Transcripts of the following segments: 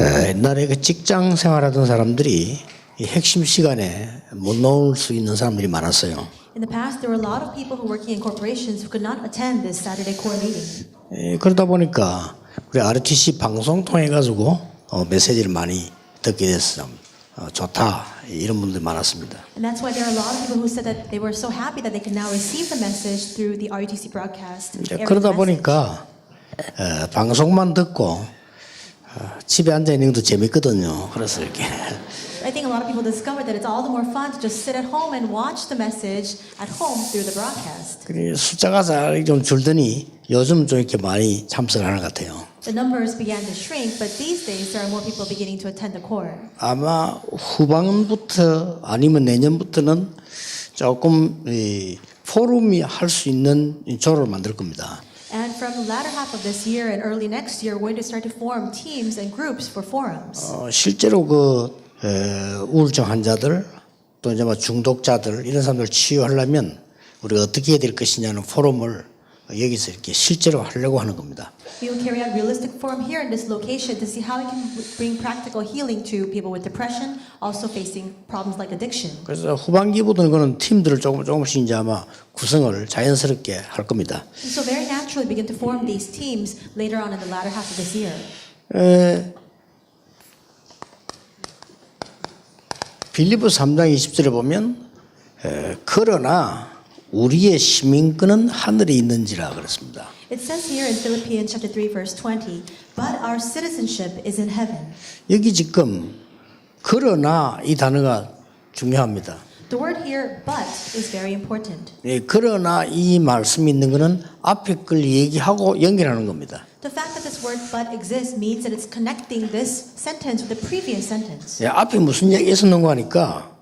옛날에 그 직장 생활하던 사람들이 이 핵심 시간에 못 나올 수 있는 사람들이 많았어요. In the past, there were a lot of people who were working in corporations who could not attend this Saturday core meeting. 그러다 보니까 우리 RTC 방송 통해 가지고 메시지를 많이 듣게 됐어요. 좋다 이런 분들 많았습니다. And that's why there are a lot of people who said that they were so happy that they could now receive the message through the RUTC broadcast. 그러다 보니까 방송만 듣고 집에 앉아 있는 것도 재밌거든요. 그래서 이렇게 I think a lot of people discovered that it's all the more fun to just sit at home and watch the message at home through the broadcast. 숫자가 좀 줄더니 요즘 좀 이렇게 많이 참석하는 것 같아요. The numbers began to shrink, but these days there are more people beginning to attend the core. 아마 후반부터 아니면 내년부터는 조금 포럼이 할 수 있는 조를 만들 겁니다. And from the latter half of this year and early next year, we're going to start to form teams and groups for forums. 실제로 우울증 환자들 또 이제 중독자들 이런 사람들 치유하려면 우리가 어떻게 해야 될 것이냐는 포럼을 여기서 이렇게 실제로 하려고 하는 겁니다. We will carry out realistic forum here in this location to see how we can bring practical healing to people with depression, also facing problems like addiction. 그래서 후반기부터는 그런 팀들을 조금씩 이제 아마 구성을 자연스럽게 할 겁니다. And so very naturally begin to form these teams later on in the latter half of this year. 빌립보 3장 20절에 보면 그러나 우리의 시민권은 하늘에 있는지라 그랬습니다. It says here in Philippians chapter 3 verse 20, but our citizenship is in heaven. 여기 지금 그러나 이 단어가 중요합니다. The word here, but, is very important. 그러나 이 말씀이 있는 것은 앞에 걸 얘기하고 연결하는 겁니다. The fact that this word but exists means that it's connecting this sentence with the previous sentence. 앞에 무슨 얘기가 있었는 거 하니까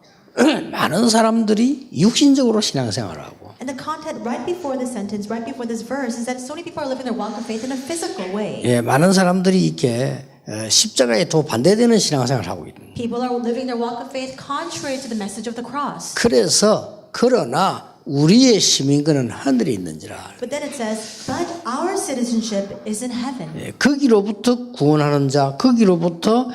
많은 사람들이 육신적으로 신앙생활을 하고 And the content right before this sentence, right before this verse, is that so many people are living their walk of faith in a physical way. 많은 사람들이 이렇게 십자가에 더 반대되는 신앙생활을 하고 있는. People are living their walk of faith contrary to the message of the cross. 그래서 그러나 우리의 시민권은 하늘에 있는지라. But then it says, but our citizenship is in heaven. 거기로부터 구원하는 자, 거기로부터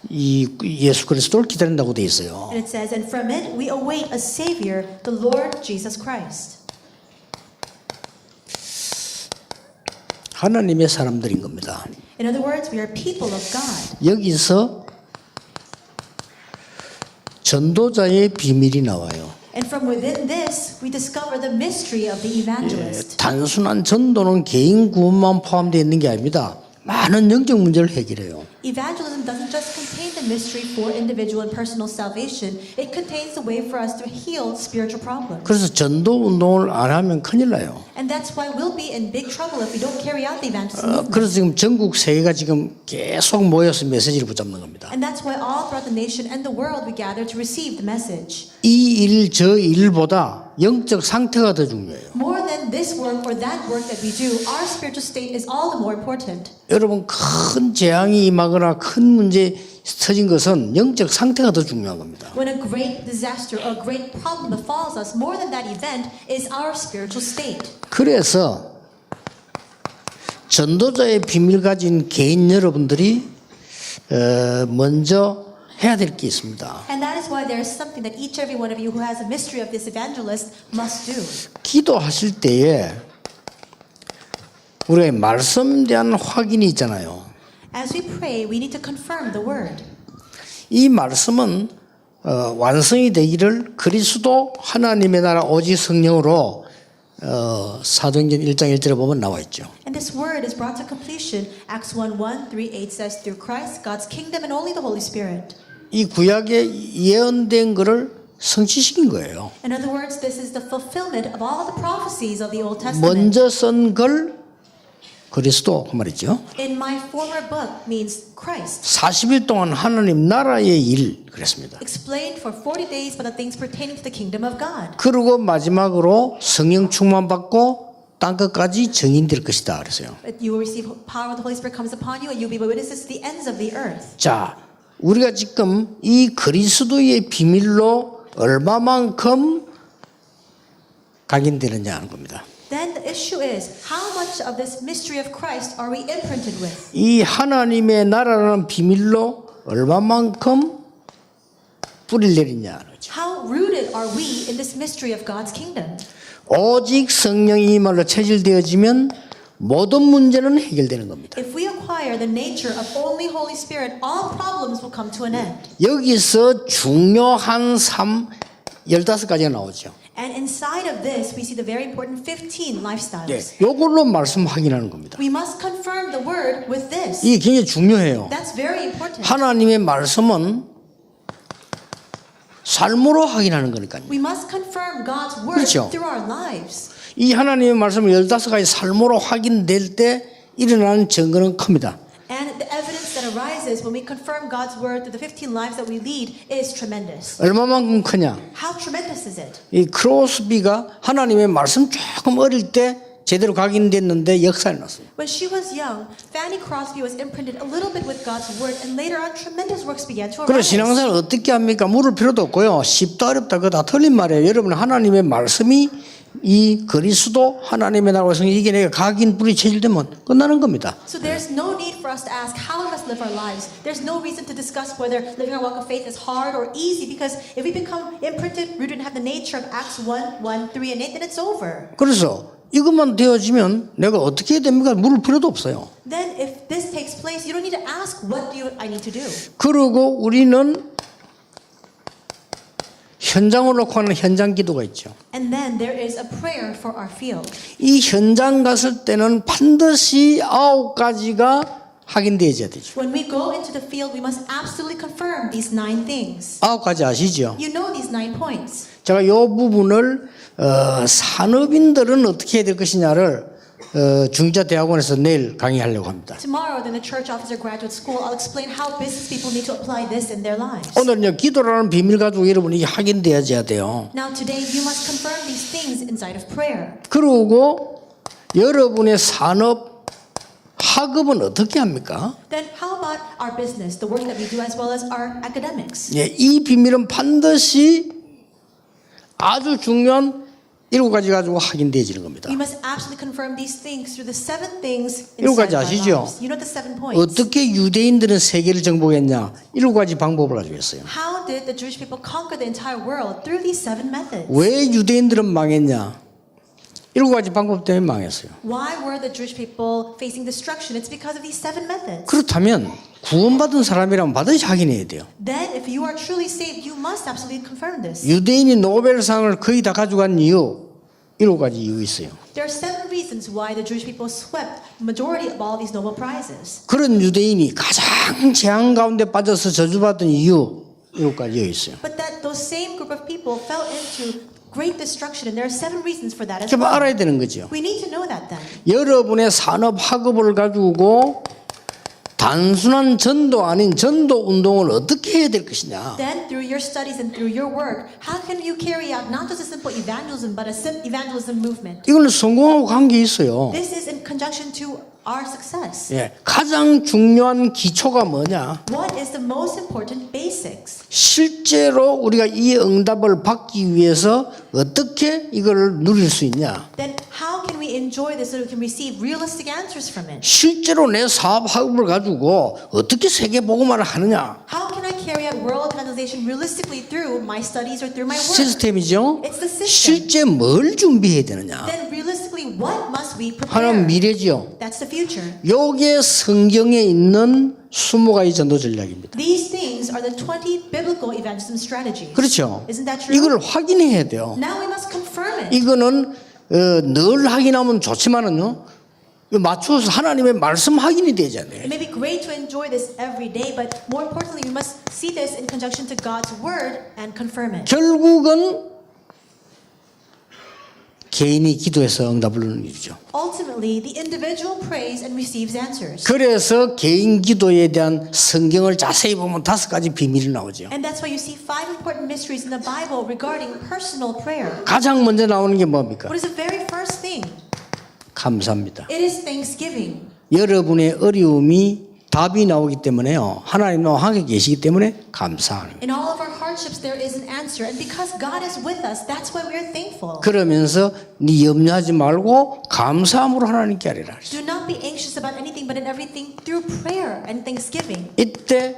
이 예수 그리스도를 기다린다고 돼 있어요. And it says, and from it we await a Savior, the Lord Jesus Christ. 하나님의 사람들인 겁니다. In other words, we are people of God. 여기서 전도자의 비밀이 나와요. And from within this, we discover the mystery of the evangelist. 단순한 전도는 개인 구원만 포함되어 있는 게 아닙니다. 많은 영적 문제를 해결해요. Evangelism doesn't just contain the mystery for individual and personal salvation. It contains the way for us to heal spiritual problems. 그래서 전도 운동을 안 하면 큰일 나요. And that's why we'll be in big trouble if we don't carry out the evangelism movement. 그래서 지금 전국 세계가 지금 계속 모여서 메시지를 붙잡는 겁니다. And that's why all throughout the nation and the world we gather to receive the message. 이 일, 저 일보다 영적 상태가 더 중요해요. More than this work or that work that we do, our spiritual state is all the more important. 여러분 큰 재앙이 임하거나 큰 문제 터진 것은 영적 상태가 더 중요한 겁니다. When a great disaster or a great problem befalls us, more than that event is our spiritual state. 그래서 전도자의 비밀 가진 개인 여러분들이 먼저 해야 될 게 있습니다. And that is why there is something that each every one of you who has a mystery of this evangelist must do. 기도하실 때에 우리의 말씀에 대한 확인이 있잖아요. As we pray, we need to confirm the word. 이 말씀은 완성이 되기를 그리스도 하나님의 나라 오직 성령으로 사도행전 1장 1절에 보면 나와 있죠. And this word is brought to completion. Acts 1:1-3-8 says, through Christ, God's kingdom, and only the Holy Spirit. 이 구약에 예언된 것을 성취시킨 거예요. In other words, this is the fulfillment of all the prophecies of the Old Testament. 먼저 쓴 걸 그리스도 그 말이죠. In my former book means Christ. 40일 동안 하나님 나라의 일 그랬습니다. Explained for 40 days by the things pertaining to the kingdom of God. 그리고 마지막으로 성령 충만 받고 땅 끝까지 증인될 것이다 그랬어요. You will receive power when the Holy Spirit comes upon you, and you'll be witnesses to the ends of the earth. 자, 우리가 지금 이 그리스도의 비밀로 얼마만큼 각인되느냐 하는 겁니다. then the issue is how much of this mystery of Christ are we imprinted with? 이 하나님의 나라라는 비밀로 얼마만큼 뿌리를 내리냐. How rooted are we in this mystery of God's kingdom? 오직 성령이 이 말로 체질되어지면 모든 문제는 해결되는 겁니다. If we acquire the nature of only Holy Spirit, all problems will come to an end. 여기서 중요한 15가지가 나오죠. And inside of this, we see the very important 15 lifestyles. 이걸로 말씀 확인하는 겁니다. We must confirm the word with this. 이게 굉장히 중요해요. That's very important. 하나님의 말씀은 삶으로 확인하는 거니까요. We must confirm God's word 그렇죠. through our lives. 이 하나님의 말씀을 15가지 삶으로 확인될 때 일어나는 증거는 큽니다. And the evidence that arises when we confirm God's word through the 15 lives that we lead is tremendous. 얼마만큼 크냐? How tremendous is it? 이 크로스비가 하나님의 말씀 조금 어릴 때 제대로 각인됐는데 역사에 났어요. When she was young, Fanny Crosby was imprinted a little bit with God's word, and later on, tremendous works began to 그래서 arise. 신앙생활을 어떻게 합니까? 물을 필요도 없고요. 쉽다 어렵다 그거 다 틀린 말이에요. 여러분 하나님의 말씀이 이 그리스도 하나님의 나라와 성령 이게 내가 각인 뿌리 체질되면 끝나는 겁니다. So there's no need for us to ask how we must live our lives. There's no reason to discuss whether living our walk of faith is hard or easy, because if we become imprinted, rooted, and have the nature of Acts 1, 1, 3, and 8, then it's over. 그래서 이것만 되어지면 내가 어떻게 해야 됩니까? 물을 필요도 없어요. Then if this takes place, you don't need to ask what I need to do. 그리고 우리는 현장을 놓고 하는 현장 기도가 있죠. And then there is a prayer for our field. 이 현장 갔을 때는 반드시 9가지가 확인되어야 되죠. When we go into the field, we must absolutely confirm these 9 things. 9가지 아시죠? You know these 9 points. 제가 이 부분을 산업인들은 어떻게 해야 될 것이냐를 중자대학원에서 내일 강의하려고 합니다. Tomorrow, in the church officer graduate school, I'll explain how business people need to apply this in their lives. 오늘은요 기도라는 비밀 가지고 여러분이 확인되어야 돼요. Now today, you must confirm these things inside of prayer. 그리고 여러분의 산업 학업은 어떻게 합니까? Then how about our business, the work that we do, as well as our academics? 예, 이 비밀은 반드시 아주 중요한 7가지 가지고 확인되어지는 겁니다. We must absolutely confirm these things through the 7 things 일곱 inside 가지 of our 아시죠? lives. You know the 7 points. 어떻게 유대인들은 세계를 정복했냐? 7가지 방법을 가지고 있어요. How did the Jewish people conquer the entire world? Through these 7 methods. 왜 유대인들은 망했냐? 7가지 방법 때문에 망했어요. Why were the Jewish people facing destruction? It's because of these 7 methods. 그렇다면 구원받은 사람이라면 반드시 확인해야 돼요. Then, if you are truly saved, you must absolutely confirm this. 유대인이 노벨상을 거의 다 가져간 이유 7가지 이유 있어요. There are 7 reasons why the Jewish people swept the majority of all these Nobel Prizes. 그런 유대인이 가장 재앙 가운데 빠져서 저주받은 이유 7가지 이유 있어요. But that those same group of people fell into great destruction, and there are 7 reasons for that as 좀 well. 알아야 되는 거죠. We need to know that then. 여러분의 산업 학업을 가지고 단순한 전도 아닌 전도 운동을 어떻게 해야 될 것이냐. Then, through your studies and through your work, how can you carry out not just a simple evangelism, but a evangelism movement? 이거는 성공하고 관계 있어요. This is in conjunction to our success. 예, 가장 중요한 기초가 뭐냐? What is the most important basics? 실제로 우리가 이 응답을 받기 위해서 어떻게 이걸 누릴 수 있냐? Then how can we enjoy this so we can receive realistic answers from it? 실제로 내 사업 학업을 가지고 어떻게 세계 복음화를 하느냐? How can I carry out world evangelization realistically through my studies or through my work? 시스템이죠. It's the system. 실제 뭘 준비해야 되느냐? Then realistically, what must we 하나는 prepare? 미래지요. That's the future. 요게 성경에 있는 20가지 전도 전략입니다. These things are the 20 biblical evangelism strategies. 그렇죠. Isn't that true? 이걸 확인해야 돼요. Now we must confirm it. 이거는 늘 확인하면 좋지만은요. 맞춰서 하나님의 말씀 확인이 되잖아요. It may be great to enjoy this every day, but more importantly, we must see this in conjunction to God's word and confirm it. 결국은 개인이 기도해서 응답을 얻는 일이죠. Ultimately, the individual prays and receives answers. 그래서 개인 기도에 대한 성경을 자세히 보면 5가지 비밀이 나오죠. And that's why you see 5 important mysteries in the Bible regarding personal prayer. 가장 먼저 나오는 게 뭡니까? What is the very first thing? 감사합니다. It is thanksgiving. 여러분의 어려움이 답이 나오기 때문에요. 하나님과 함께 계시기 때문에 감사하는 거예요. In all of our hard hardships there is an answer. And because God is with us, that's why we are thankful. 그러면서 네 염려하지 말고 감사함으로 하나님께 하리라. Do not be anxious about anything, but in everything through prayer and thanksgiving. 이때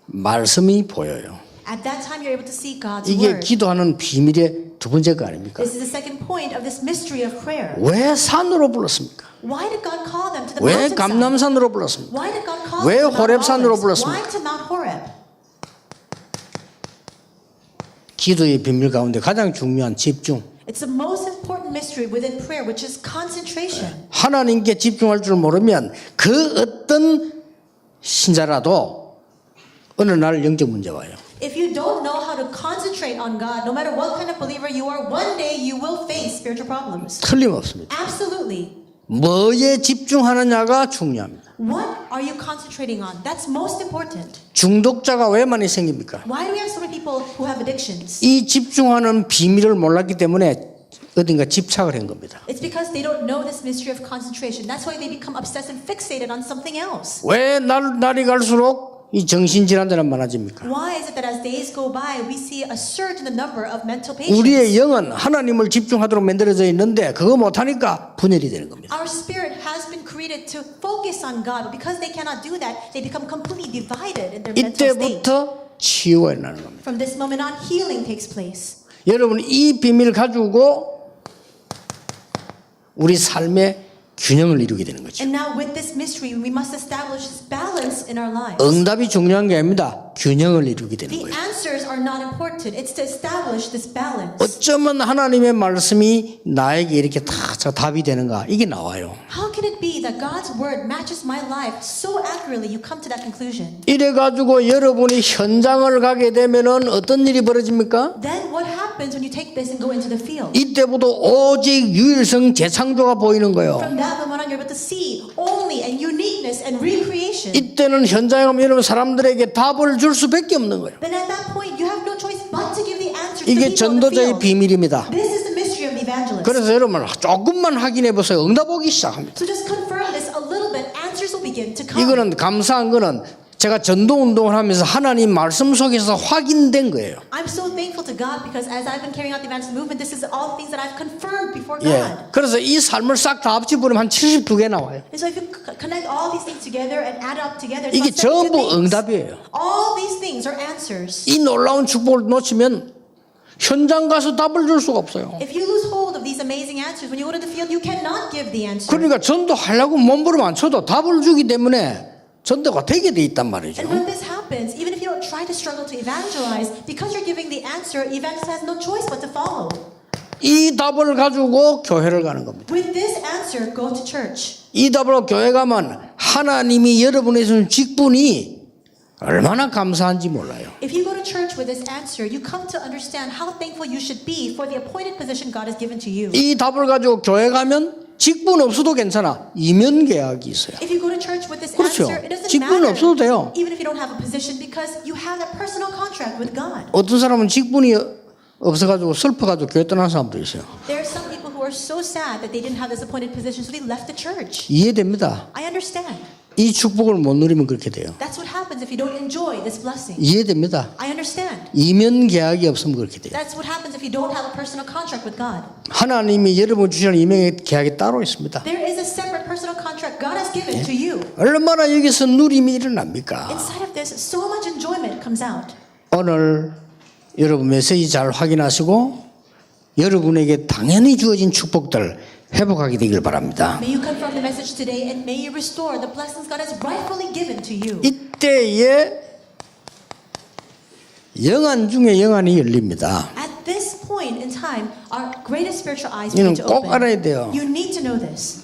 말씀이 보여요. At that time, you're able to see God's 이게 word. 기도하는 비밀의 두 번째가 아닙니까? This is the second point of this mystery of prayer. 왜 산으로 불렀습니까? Why did God call them to the 왜 mountainside? 감람산으로 불렀습니까? Why did God call 왜 them to Mount 호렙산으로 Olives? 불렀습니까? Why to Mount Horeb? 기도의 비밀 가운데 가장 중요한 집중. It's the most important mystery within prayer, which is concentration. 하나님께 집중할 줄 모르면 그 어떤 신자라도 어느 날 영적 문제 와요. If you don't know how to concentrate on God, no matter what kind of believer you are, one day you will face spiritual problems. 틀림없습니다. Absolutely. 뭐에 집중하느냐가 중요합니다. What are you concentrating on? That's most important. 중독자가 왜 많이 생깁니까? Why do we have so many people who have addictions? 이 집중하는 비밀을 몰랐기 때문에 어딘가 집착을 한 겁니다. It's because they don't know this mystery of concentration. That's why they become obsessed and fixated on something else. 왜 날이 갈수록 이 정신질환자는 많아집니까? Why is it that as days go by, we see a surge in the number of mental patients? 우리의 영은 하나님을 집중하도록 만들어져 있는데 그거 못하니까 분열이 되는 겁니다. Our spirit has been created to focus on God, but because they cannot do that, they become completely divided in their mental state. 이때부터 치유가 일어나는 겁니다. From this moment on, healing takes place. 여러분 이 비밀 가지고 우리 삶의 균형을 이루게 되는 거죠. And now with this mystery, we must establish this balance in our lives. 응답이 중요한 게 아닙니다. 균형을 이루게 되는 The 거예요. answers are not important. It's to establish this balance. 어쩌면 하나님의 말씀이 나에게 이렇게 다 답이 되는가 이게 나와요. How can it be that God's word matches my life so accurately? You come to that conclusion. 이래 가지고 여러분이 현장을 가게 되면은 어떤 일이 벌어집니까? Then what happens when you take this and go into the field? 이때부터 오직 유일성 재창조가 보이는 거예요. From that moment on, you're able to see only and uniqueness and recreation. 이때는 현장에 가면 여러분 사람들에게 답을 줄 수밖에 없는 거예요. Then at that point, you have no choice but to give the answers to 이게 people in the 전도자의 field. 비밀입니다. This is the mystery of the evangelist. 그래서 여러분 조금만 확인해 보세요. 응답 오기 시작합니다. So just confirm this a little bit. Answers will begin to come. 이거는 감사한 거는 제가 전도 운동을 하면서 하나님 말씀 속에서 확인된 거예요. I'm so thankful to God because as I've been carrying out the evangelist movement, this is all things that I've confirmed before God. 예. 그래서 이 삶을 싹 다 합쳐보면 한 72개 나와요. And so if you connect all these things together and add up together, it's 이게 about 72 전부 things. 응답이에요. All these things are answers. 이 놀라운 축복을 놓치면 현장 가서 답을 줄 수가 없어요. If you lose hold of these amazing answers, when you go to the field, you cannot give the answer. 그러니까 전도하려고 몸부림 안 쳐도 답을 주기 때문에 전도가 되게 돼 있단 말이죠. And when this happens, even if you don't try to struggle to evangelize, because you're giving the answer, evangelist has no choice but to follow. 이 답을 가지고 교회를 가는 겁니다. With this answer, go to church. 이 답으로 교회 가면 하나님이 여러분에 주는 직분이 얼마나 감사한지 몰라요. If you go to church with this answer, you come to understand how thankful you should be for the appointed position God has given to you. 이 답을 가지고 교회 가면 직분 없어도 괜찮아. 이면 계약이 있어요. If you go to church with this 그렇죠. answer, it doesn't 직분 matter 없어도 돼요. even if you don't have a position because you have that personal contract with God. 어떤 사람은 직분이 없어가지고 슬퍼가지고 교회 떠나는 사람도 있어요. There are some people who are so sad that they didn't have this appointed position, so they left the church. 이해됩니다. I understand. 이 축복을 못 누리면 그렇게 돼요. That's what happens if you don't enjoy this blessing. 이해됩니다. I understand. 이면 계약이 없으면 그렇게 돼요. That's what happens if you don't have a personal contract with God. 하나님이 여러분 주시는 이면 계약이 따로 있습니다. There is a separate personal contract God has given to you. 얼마나 여기서 누림이 일어납니까? Inside of this, so much enjoyment comes out. 오늘 여러분 메시지 잘 확인하시고 여러분에게 당연히 주어진 축복들 회복하게 되길 바랍니다. May you confirm the message today and may you restore the blessings God has rightfully given to you. 이때에 영안 중에 영안이 열립니다. At this point in time, our greatest spiritual eyes 이는 need to 꼭 open. 알아야 돼요. You need to know this.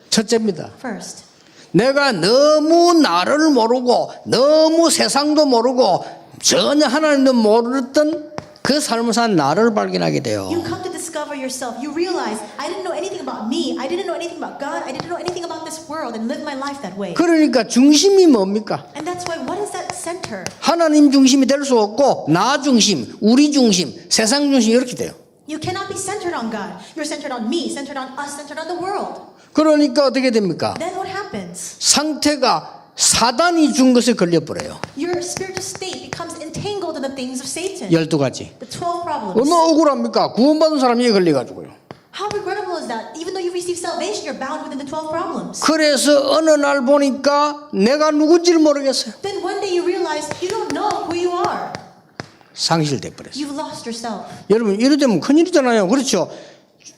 첫째입니다. First, 내가 너무 나를 모르고 너무 세상도 모르고 전혀 하나님도 모르던 그 삶을 산 나를 발견하게 돼요. you come to discover yourself. You realize, I didn't know anything about me. I didn't know anything about God. I didn't know anything about this world and live my life that way. 그러니까 중심이 뭡니까? And that's why, what is that center? 하나님 중심이 될 수 없고 나 중심, 우리 중심, 세상 중심 이렇게 돼요. You cannot be centered on God. You're centered on me, centered on us, centered on the world. 그러니까 어떻게 됩니까? Then what happens? 상태가 사단이 준 것에 걸려버려요. Your spiritual state becomes entangled in the things of Satan. 12가지. The 12 problems. 얼마나 억울합니까? 구원받은 사람이 이에 걸려가지고요. How regrettable is that? Even though you receive salvation, you're bound within the 12 problems. 그래서 어느 날 보니까 내가 누군지를 모르겠어요. Then one day you realize you don't know who you are. 상실돼 버렸어요. You've lost yourself. 여러분 이래 되면 큰일이잖아요. 그렇죠?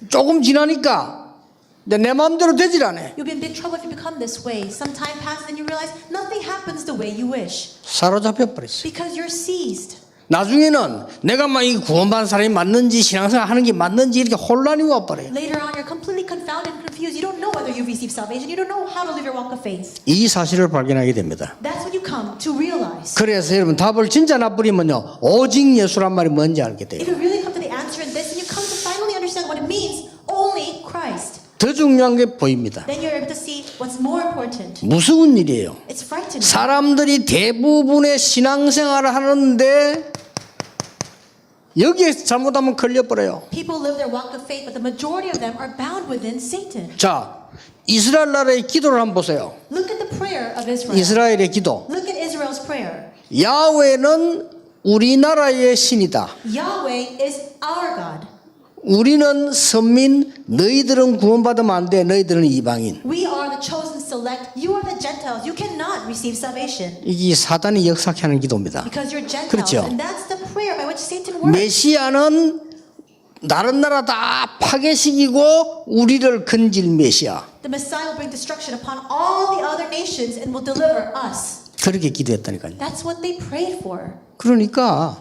조금 지나니까 내 마음대로 되질 않아요. You'll be in big trouble if you become this way. Some time passes and you realize nothing happens the way you wish. 사로잡혀 버렸어요. Because you're seized. 나중에는 내가 막 이 구원받은 사람이 맞는지 신앙생활 하는 게 맞는지 이렇게 혼란이 와버려요. Later on, you're completely confounded and confused. You don't know whether you've received salvation. You don't know how to live your walk of faith. 이 사실을 발견하게 됩니다. That's when you come to realize. 그래서 여러분 답을 진짜 나쁘리면요 오직 예수란 말이 뭔지 알게 돼요. If you really come to the answer in this, and you come to finally understand what it means, only Christ, 더 중요한 게 보입니다. then you're able to see what's more important. 무서운 일이에요. It's frightening. 사람들이 대부분의 신앙생활을 하는데 여기에 잘못하면 걸려버려요. People live their walk of faith, but the majority of them are bound within Satan. 자, 이스라엘 나라의 기도를 한번 보세요. Look at the prayer of Israel. 이스라엘의 기도. Look at Israel's prayer. 야훼는 우리나라의 신이다. Yahweh is our God. 우리는 선민, 너희들은 구원받으면 안 돼. 너희들은 이방인. We are the chosen select. You are the Gentiles. You cannot receive salvation 이게 사단이 역사케 하는 기도입니다. because you're Gentiles. 그렇죠. And that's the prayer by which Satan works. 메시아는 다른 나라 다 파괴시키고 우리를 건질 메시아. The Messiah will bring destruction upon all the other nations and will deliver us. 그렇게 기도했다니까요. That's what they prayed for. 그러니까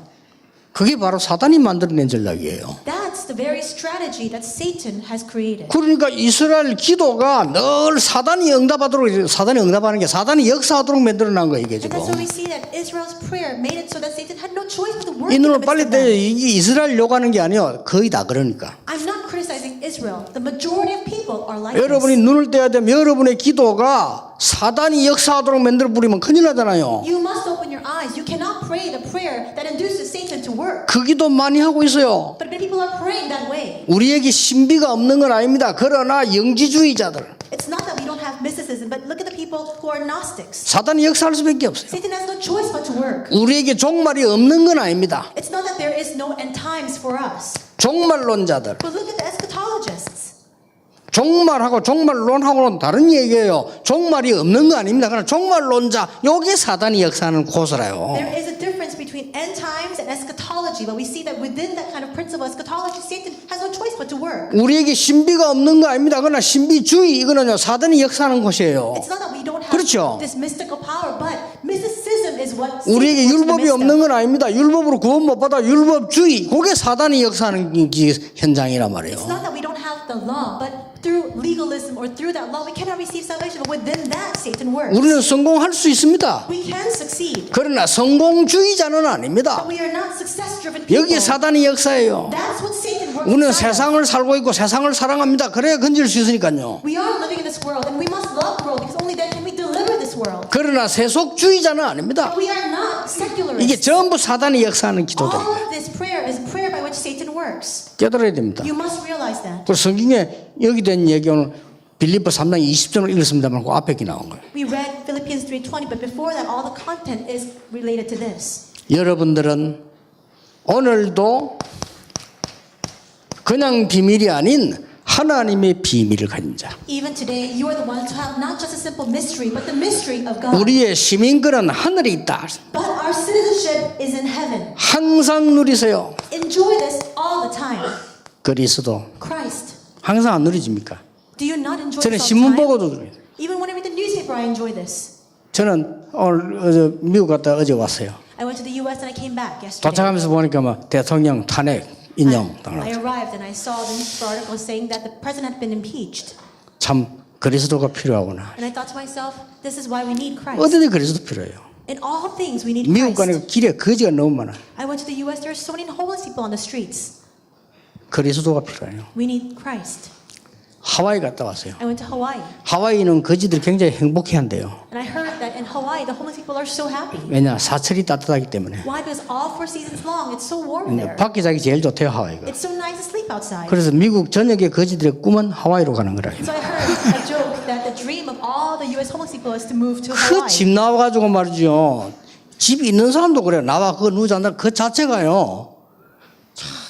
그게 바로 사단이 만들어낸 전략이에요. That's the very strategy that Satan has created. 그러니까 이스라엘 기도가 늘 사단이 응답하도록 사단이 응답하는 게 사단이 역사하도록 만들어낸 거예요 이게 And 지금. that's why we see that Israel's prayer made it so that Satan had no choice but to work 이 in the 눈을 midst 빨리 of 떼요. them. 이게 이스라엘 욕하는 게 아니에요. 거의 다 그러니까. I'm not criticizing Israel. The majority of people are like 여러분이 this. 눈을 떼야 되면 여러분의 기도가 사단이 역사하도록 만들어 버리면 큰일 나잖아요. You must open your eyes. You cannot pray the prayer that induces Satan to work. 그 기도 많이 하고 있어요. But many people are praying that way. 우리에게 신비가 없는 건 아닙니다. 그러나 영지주의자들 It's not that we don't have mysticism, but look at the people who are Gnostics. 사단이 역사할 수밖에 없어요. Satan has no choice but to work. 우리에게 종말이 없는 건 아닙니다. It's not that there is no end times for us. 종말론자들 But look at the eschatologists. 종말하고 종말론하고는 다른 얘기예요. 종말이 없는 거 아닙니다. 그러나 종말론자 요게 사단이 역사하는 고소라요. There is a difference between end times and eschatology, but we see that within that kind of principle of eschatology, Satan has no choice but to work. 우리에게 신비가 없는 거 아닙니다. 그러나 신비주의 이거는요 사단이 역사하는 곳이에요. It's not that we don't have 그렇죠. this mystical power, but mysticism is what 우리에게 Satan works in the 율법이 midst 없는 of. 건 아닙니다. 율법으로 구원 못 받아 율법주의 그게 사단이 역사하는 현장이란 말이에요. It's not that we don't have the law, but through legalism or through that law, we cannot receive salvation. But within that, Satan works. 우리는 성공할 수 있습니다. We can succeed, 그러나 성공주의자는 아닙니다. but we are not success-driven people. 여기 사단이 역사예요. That's what Satan works 우리는 inside us. 세상을 살고 있고 세상을 사랑합니다. 그래야 건질 수 있으니까요. We are living in this world, and we must love the world because only then can we deliver this world. 그러나 세속주의자는 아닙니다. But we are not secularists. 이게 전부 사단이 역사하는 기도다. All of this prayer is prayer by which Satan works. 깨달아야 됩니다. You must realize that. 그 성경에 여기 된 얘기 오늘 빌립보 3장 20절을 읽었습니다만 그 앞에 게 나온 거예요. We read Philippians 3:20, but before that, all the content is related to this. 여러분들은 오늘도 그냥 비밀이 아닌 하나님의 비밀을 가진 자. Even today, you are the ones who have not just a simple mystery, but the mystery of God. 우리의 시민권은 하늘에 있다. But our citizenship is in heaven. 항상 누리세요. Enjoy this all the time. 그리스도 Christ. 항상 안 누리집니까? Do you not enjoy 저는 this all 신문 the time? 보고도 그래요. Even when I read the newspaper, I enjoy this. 저는 오늘 미국 갔다 어제 왔어요. I went to the U.S. and I came back yesterday. 도착하면서 보니까 막 대통령 탄핵 인용 I 당하고 arrived and I saw the newspaper article saying that the president had been impeached. 참 그리스도가 필요하구나. And I thought to myself, this is why we need Christ. 어디든 그리스도 필요해요. In all things, we need 미국 Christ. 가니까 길에 거지가 너무 많아. I went to the U.S. There are so many homeless people on the streets. 그리스도가 필요해요. We need Christ. 하와이 갔다 왔어요. I went to Hawaii. 하와이는 거지들이 굉장히 행복해한대요. And I heard that in Hawaii, the homeless people are so happy. 왜냐 사철이 따뜻하기 때문에. Why? Because all 4 seasons long, it's so warm there. 밖에 자기 제일 좋대요 하와이가. It's so nice to sleep outside. 그래서 미국 전역의 거지들의 꿈은 하와이로 가는 거라. So I heard a joke that the dream of all the U.S. homeless people is to move to 그 Hawaii. 집 나와가지고 말이죠. 집 있는 사람도 그래요. 나와 그거 누우지 않는다. 그 자체가요.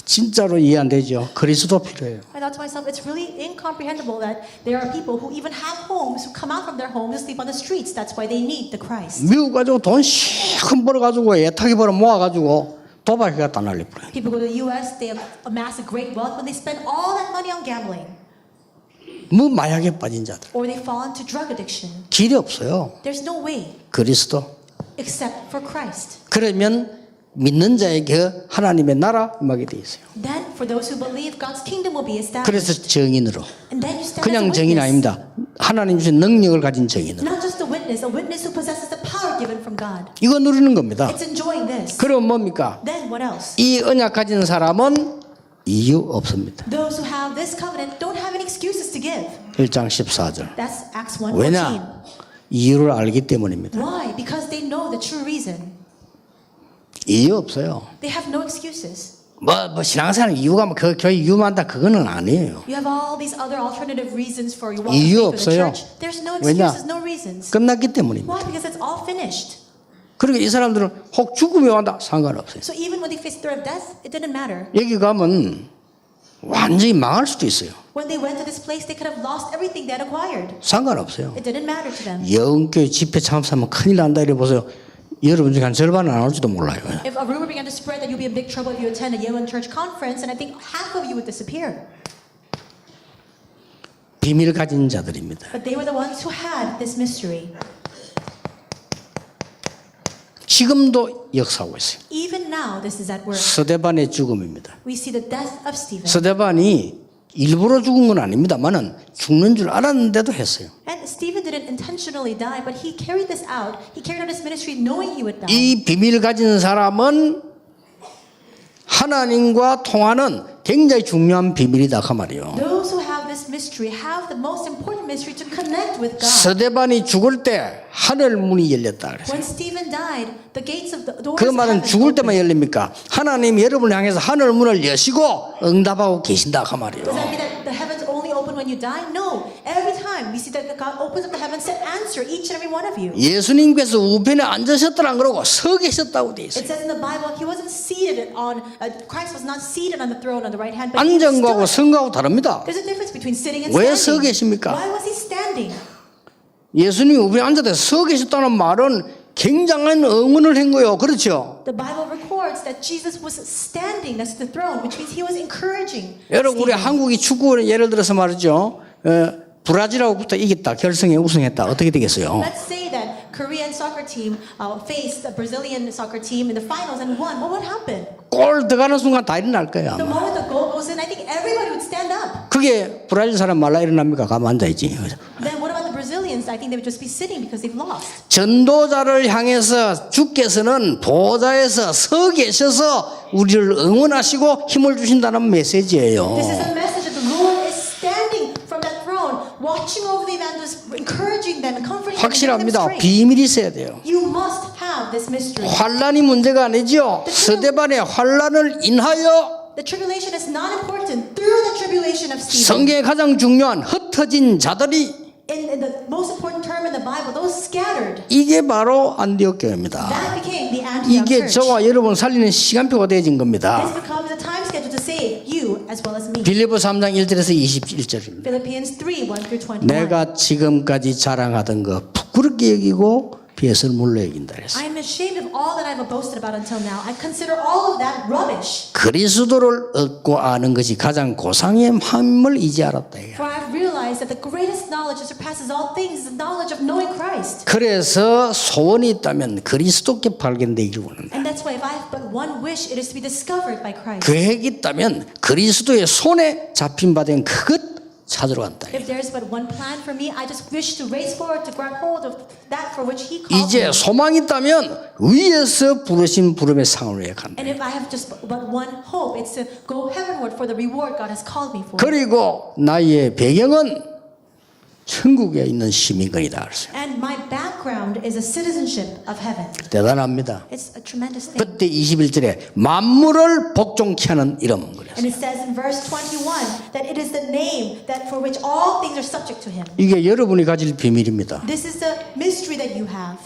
진짜로 이해 안 되죠. 그리스도 필요해요. I thought to myself, it's really incomprehensible that there are people who even have homes who come out from their homes to sleep on the streets. That's why they need the Christ. 미국 가지고 돈 시큰 벌어가지고 애타게 벌어 모아가지고 도박에 갖다 날려버려요. People go to the U.S., they have amassed a great wealth when they spend all that money on gambling. 뭐 마약에 빠진 자들. Or they fall into drug addiction. 길이 없어요. There's no way 그리스도. except for Christ. 그러면 믿는 자에게 하나님의 나라 임하게 돼 있어요. Then, for those who believe, God's kingdom will be 그래서 established. 정인으로. And then you stand as 그냥 a 정인 witness. 아닙니다. 하나님 주신 능력을 가진 정인으로. Not just a witness who possesses the power given from God. 이거 누리는 겁니다. It's enjoying this. 그럼 뭡니까? Then what else? 이 언약 가진 사람은 이유 없습니다. Those who have this covenant don't have any excuses to give. 1장 14절. That's Acts 1:14. 왜냐? 이유를 알기 때문입니다. Why? Because they know the true reason. 이유 없어요. They have no excuses. 뭐 신앙생활 이유가 뭐 그 교회 이유만다 그거는 아니에요. You have all these other alternative reasons for your walk of 이유 faith with the 없어요. church. There's no 왜냐? excuses, no reasons. 끝났기 때문입니다. Why? Because it's all finished. 그러니까 이 사람들은 혹 죽음이 온다 상관없어요. So even when they face the threat of death, it didn't matter. 여기 가면 완전히 망할 수도 있어요. When they went to this place, they could have lost everything they had acquired. 상관없어요. It didn't matter to them. 영교회 집회 참석하면 큰일 난다 이래 보세요. 여러분 중에 한 절반은 안 올지도 몰라요. If a rumor began to spread that you'll be in big trouble if you attend a Yemen church conference, and I think half of you would disappear. 비밀 가진 자들입니다. But they were the ones who had this mystery. 지금도 역사하고 있어요. Even now, this is at work. 스데반의 죽음입니다. We see the death of Stephen. 스데반이 일부러 죽은 건 아닙니다만은 죽는 줄 알았는데도 했어요. And Stephen didn't intentionally die, but he carried this out. He carried out his ministry knowing he would die. 이 비밀 가진 사람은 하나님과 통하는 굉장히 중요한 비밀이다 그 말이에요. Those who have this mystery have the most important mystery to connect with God. 스데반이 죽을 때 하늘 문이 열렸다 그랬어요. When Stephen died, the gates of the doors 그 of 말은 heaven 죽을 때만 opened. 열립니까? 하나님이 여러분을 향해서 하늘 문을 여시고 응답하고 계신다 그 말이에요. Does that mean that the heavens only open when you die? No. Every time we see that God opens up the heavens to answer each and every one of you. 예수님께서 우편에 앉으셨더라 안 그러고 서 계셨다고 돼 있어요. It says in the Bible, he wasn't seated on, Christ was not seated on the throne on the right hand, but he 앉은 거하고 stood. 선 거하고 다릅니다. There's a difference between sitting and 왜 서 standing. 계십니까? Why was he standing? 예수님이 우편에 앉아서 서 계셨다는 말은 굉장한 응원을 한 거예요. 그렇죠? The Bible records that Jesus was standing next to the throne, which means he was encouraging. 여러분 우리 Stephen. 한국이 축구 예를 들어서 말이죠. 브라질하고부터 이겼다. 결승에 우승했다. 어떻게 되겠어요? Let's say that Korean soccer team faced a Brazilian soccer team in the finals and won. What would happen? 골 들어가는 순간 다 일어날 거예요. The 아마. moment the goal goes in, I think everybody would stand up. 그게 브라질 사람 말라 일어납니까? 가만 앉아있지. Then what about the Brazilians? I think they would just be sitting because they've lost. 전도자를 향해서 주께서는 보좌에서 서 계셔서 우리를 응원하시고 힘을 주신다는 메시지예요. This is a message that the Lord is standing from that throne, watching over the evangelists, encouraging them and comforting them, and giving them 확실합니다. strength. 비밀이 있어야 돼요. You must have this mystery. 환란이 문제가 아니죠. 스데반의 환란을 인하여 The tribulation is not important. Through the tribulation of Stephen, 성경에 가장 중요한 흩어진 자들이 in the most important term in the Bible, those scattered, 이게 바로 안디옥 교회입니다. that became the Antioch 이게 church. 저와 여러분 살리는 시간표가 되어진 겁니다. This becomes a time schedule to save you as well as me. 빌립보 3장 1절에서 21절입니다. Philippians 3, 1 through 21. 내가 지금까지 자랑하던 거 부끄럽게 여기고 빚을 물러 여긴다 그랬어요. I am ashamed of all that I have boasted about until now. I consider all of that rubbish. 그리스도를 얻고 아는 것이 가장 고상의 함을 이제 알았다. 이게. For I have realized that the greatest knowledge that surpasses all things is the knowledge of knowing Christ. 그래서 소원이 있다면 그리스도께 발견되기를 원한다. And that's why if I have but one wish, it is to be discovered by Christ. 계획이 있다면 그리스도의 손에 잡힌 바 된 그것 찾으러 간다. If there's but one plan for me, I just wish to race forward to grab hold of that for which He called 이제 me. 소망이 있다면 위에서 부르신 부름의 상을 위해 간다. And if I have just but one hope, it's to go heavenward for the reward God has called me for. 그리고 나의 배경은 천국에 있는 시민권이다. 그랬어요. And my background is a citizenship of heaven. 대단합니다. It's a tremendous thing. 그때 21절에 만물을 복종케 하는 이름 그랬어요. And it says in verse 21 that it is the name that for which all things are subject to Him. 이게 여러분이 가질 비밀입니다. This is the mystery that you have.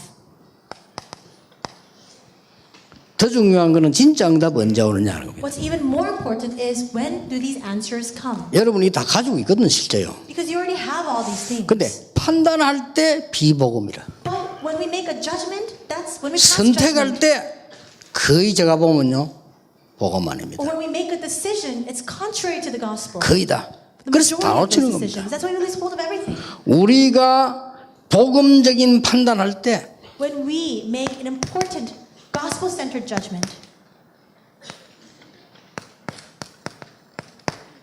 더 중요한 거는 진짜 응답 언제 오느냐 하는 겁니다. What's even more important is when do these answers come? 여러분이 다 가지고 있거든요, 실제요. Because you already have all these things. 근데 판단할 때 비복음이라. But when we make a judgment, that's when we pass judgment. 선택할 때 거의 제가 보면요, 복음 아닙니다. Or when we make a decision, it's contrary to the gospel. 거의 다. The 그래서 majority 다 of 놓치는 those 겁니다. decisions. That's why we lose hold of everything. 우리가 복음적인 판단할 때 When we make an important gospel-centered judgment,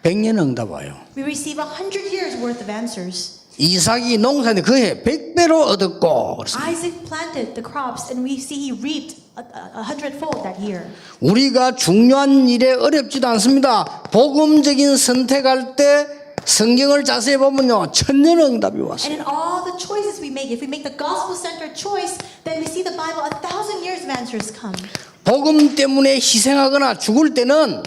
100년 응답 와요. we receive 100 years worth of answers. 이삭이 농사인데 그해 100배로 얻었고 그렇습니다. Isaac planted the crops and we see he reaped a hundredfold that year. 우리가 중요한 일에 어렵지도 않습니다. 복음적인 선택할 때 성경을 자세히 보면요, 천년 응답이 왔어요. And in all the choices we make, if we make the gospel-centered choice, then we see the Bible, 1,000 years of answers come. 복음 때문에 희생하거나 죽을 때는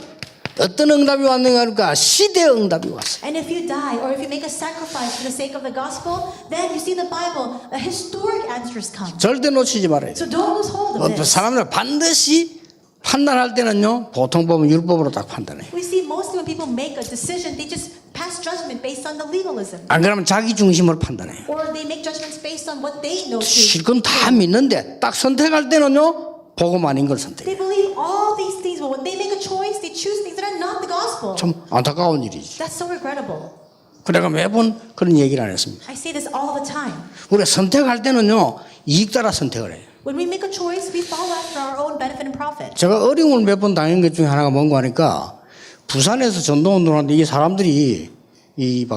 어떤 응답이 왔는가 하니까 시대 응답이 왔어요. And if you die or if you make a sacrifice for the sake of the gospel, then you see the Bible, historic answers come. 절대 놓치지 말아야 돼요. So don't lose hold of this. 사람들 반드시 판단할 때는요, 보통 보면 율법으로 딱 판단해요. We see mostly when people make a decision, they just pass judgment based on the legalism. 안 그러면 자기 중심으로 판단해요. Or they make judgments based on what they know to. 실컷 다 믿는데 딱 선택할 때는요, 복음 아닌 걸 선택해요. They believe all these things, but when they make a choice, they choose things that are not the gospel. 참 안타까운 일이지. That's so regrettable. 그래가 매번 그런 얘기를 안 했습니다. I say this all the time. 우리가 선택할 때는요, 이익 따라 선택을 해요. When we make a choice, we follow after our own benefit and profit. 제가 어려움을 몇 번 당한 것 중에 하나가 뭔가 하니까 부산에서 전도운동을 하는데 이게 사람들이 이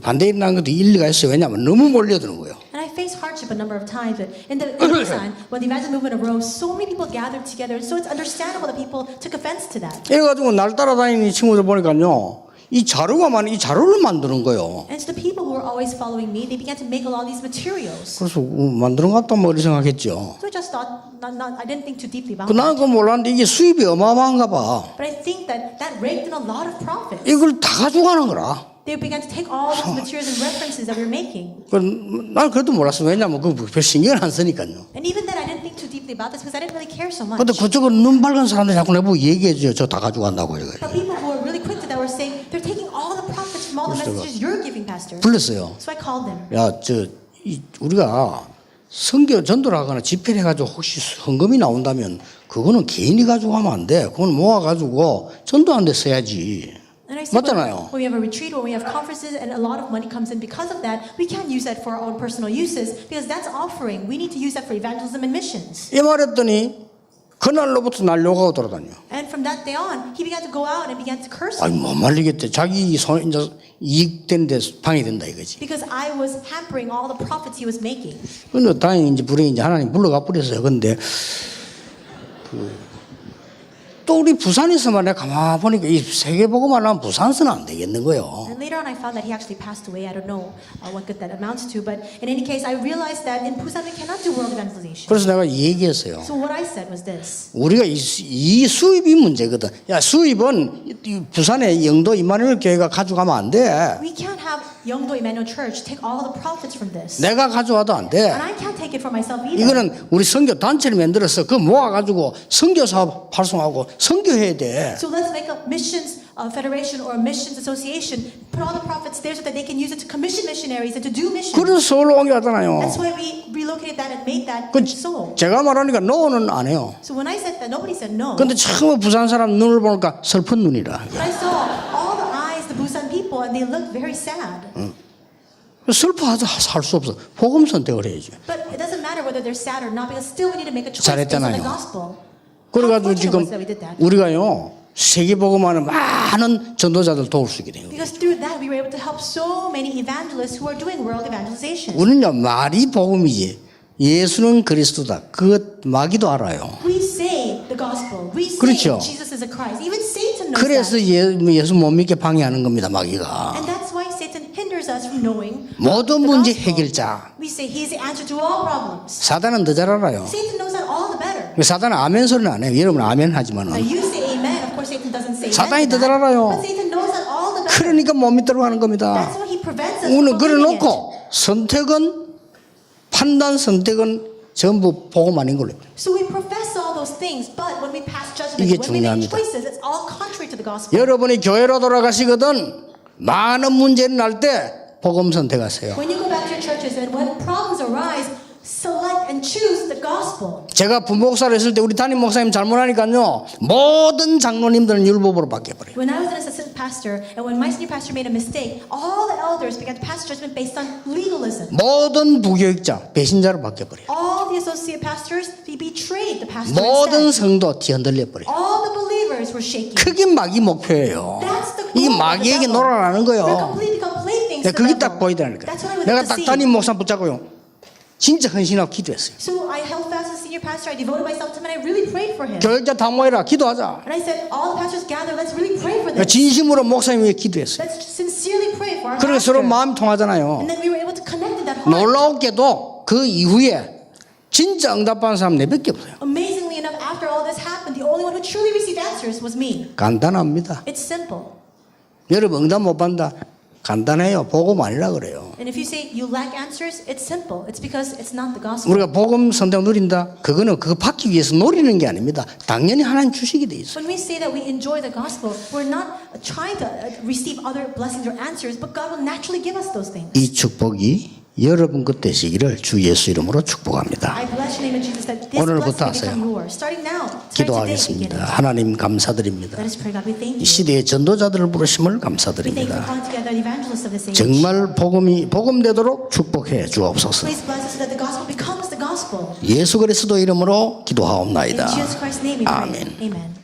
반대 일어난 것도 일리가 있어요. 왜냐하면 너무 몰려드는 거예요. And I faced hardship a number of times, but in Busan, when the evangelism movement arose, so many people gathered together, so it's understandable that people took offense to that. 이래가지고 날 따라다니는 친구들 보니까요, 이 자료를 만드는 거예요. And so the people who were always following me, they began to make a lot of these materials. 그래서 만드는 것 같다 머리 생각했죠. So I just thought, I didn't think too deeply about 나는 it. 그거 몰랐는데 이게 수입이 어마어마한가 봐. But I think that raked in a lot of profits. 이걸 다 가져가는 거라. They began to take all these materials and references that we were making. 난 그래도 몰랐어. 왜냐면 별 신경을 안 쓰니까요. And even then, I didn't think too deeply about this because I didn't really care so much. 근데 그쪽은 눈 밝은 사람들이 자꾸 내보고 얘기해줘요. 저 다 가져간다고. But people who were really quick to that were saying, they're taking all the profits from all the messages you're giving, Pastor. 불렀어요. So I called them. 야, 우리가 선교 전도를 하거나 집회를 해가지고 혹시 헌금이 나온다면 그거는 개인이 가지고 하면 안 돼. 그건 모아가지고 전도하는 데 써야지. And I said, 맞잖아요. when we have a retreat, when we have conferences, and a lot of money comes in because of that, we can't use that for our own personal uses because that's offering. We need to use that for evangelism and missions. 이 말했더니 그날로부터 날 욕하고 돌아다녀. And from that day on, he began to go out and began to curse 아니 me 못 말리겠대. 자기 손 이제 이익된 데 방해된다 이거지. because I was hampering all the profits he was making. 근데 다행히 이제 불행히 이제 하나님 불러가 버렸어요. 근데 또 우리 부산에서만 내가 가만 보니까 이 세계보고만 하면 부산서는 안 되겠는 거예요. And later on, I found that he actually passed away. I don't know what good that amounts to, but in any case, I realized that in Busan we cannot do world evangelization. 그래서 내가 얘기했어요. So what I said was this: 우리가 이 수입이 문제거든. 야, 수입은 이 부산의 영도 이마누엘 교회가 가져가면 안 돼. we can't have Yeongdo Emmanuel Church take all the profits from this, 내가 가져와도 안 돼. and I can't take it for myself either. 이거는 우리 선교 단체를 만들어서 그 모아가지고 선교 사업 활성화하고 선교해야 돼. So let's make a missions federation or a missions association. Put all the profits there so that they can use it to commission missionaries and to do missions. 그래서 서울로 옮겨왔잖아요. That's why we relocated that and made that 그 in Seoul. 제가 말하니까 노는 안 해요. So when I said that, nobody said no. 근데 처음 부산 사람 눈을 보니까 슬픈 눈이라. But I saw all the eyes, the Busan people, and they looked very sad. 슬퍼하자 살 수 없어. 복음 선택을 해야지. But it doesn't matter whether they're sad or not because still we need to make a choice based on the 잘했잖아요. gospel. 그래가지고 How 지금 fortunate was that we did that? 우리가요 세계복음하는 많은 전도자들 도울 수 있게 돼요. Because through that we were able to help so many evangelists who are doing world evangelization. 우리는요 말이 복음이지 예수는 그리스도다. 그 마귀도 알아요. We say the gospel. We say 그렇죠. Jesus is a Christ. Even Satan knows 그래서 that. 예수 못 믿게 방해하는 겁니다. 마귀가. And that's why Satan hinders us from knowing 모든 the 문제 gospel. 해결자. We say he's the answer to all problems. 사단은 더 잘 알아요. Satan knows that all the better. 사단은 아멘 소리는 안 해요. 여러분 아멘 하지만 Now you say amen. Of course Satan doesn't say 사단이 amen. 더 잘 알아요. But Satan knows that all the better. 그러니까 못 믿도록 하는 겁니다. That's why he prevents us 우리는 from believing it. 그래놓고 선택은 판단 선택은 전부 복음 아닌 걸로. So we profess all those things, but when we pass 이게 judgment, when we make 중요합니다. choices, it's all contrary to the gospel. 여러분이 교회로 돌아가시거든 많은 문제를 날 때 복음 선택하세요. When you go back to your churches and when problems arise, select and choose the gospel. 제가 부목사를 했을 때 우리 담임 목사님 잘못하니까요 모든 장로님들은 율법으로 바뀌어버려요. When I was an assistant pastor, and when my senior pastor made a mistake, all the elders began to pass judgment based on legalism. 모든 부교육자 배신자로 바뀌어버려요. All the associate pastors, they betrayed the pastor 모든 instead. 성도 뒤흔들려버려요. All the believers were shaking. 그게 마귀 목표예요. That's the 이게 goal of the 마귀에게 devil. 놀아라는 We're 거예요. completely playthings to 그게 the 딱 devil. 보이더라니까. That's why we 내가 let 딱 the 담임 목사 붙잡고요 진짜 헌신하고 기도했어요. So I held fast as senior pastor. I devoted myself to him, and I really prayed for him. 교육자 다 모여라 기도하자. And I said, all the pastors gather. Let's really pray for this. 진심으로 목사님 위해 기도했어요. Let's sincerely pray for our 그래서 서로 pastor. 마음이 통하잖아요. And then we were able to connect in that heart. 놀라웠게도 그 이후에 진짜 응답받은 사람 내밖에 없어요. Amazingly enough, after all this happened, the only one who truly received answers was me. 간단합니다. It's simple. 여러분 응답 못 받는다. 간단해요. 복음 아니라 그래요. And if you say you lack answers, it's simple. It's because it's not the gospel. 우리가 복음 선택 누린다. 그거는 그거 받기 위해서 노리는 게 아닙니다. 당연히 하나님 주시게 돼 있어요. When we say that we enjoy the gospel, we're not trying to receive other blessings or answers, but God will naturally give us those things. 이 축복이 여러분 것 되시기를 주 예수 이름으로 축복합니다. I bless your name in Jesus that this 오늘부터 blessing may become 하세요. yours. Starting now. Starting today, 기도하겠습니다. beginning. 하나님 감사드립니다. Let us pray, God. We thank 이 you. 시대의 전도자들을 부르심을 We thank you for 감사드립니다. calling together the evangelists of this age. 정말 복음이 복음되도록 축복해 주옵소서. Please bless us so that the gospel becomes the gospel. 예수 그리스도 이름으로 In 기도하옵나이다. Jesus Christ's name we pray. 아멘. Amen.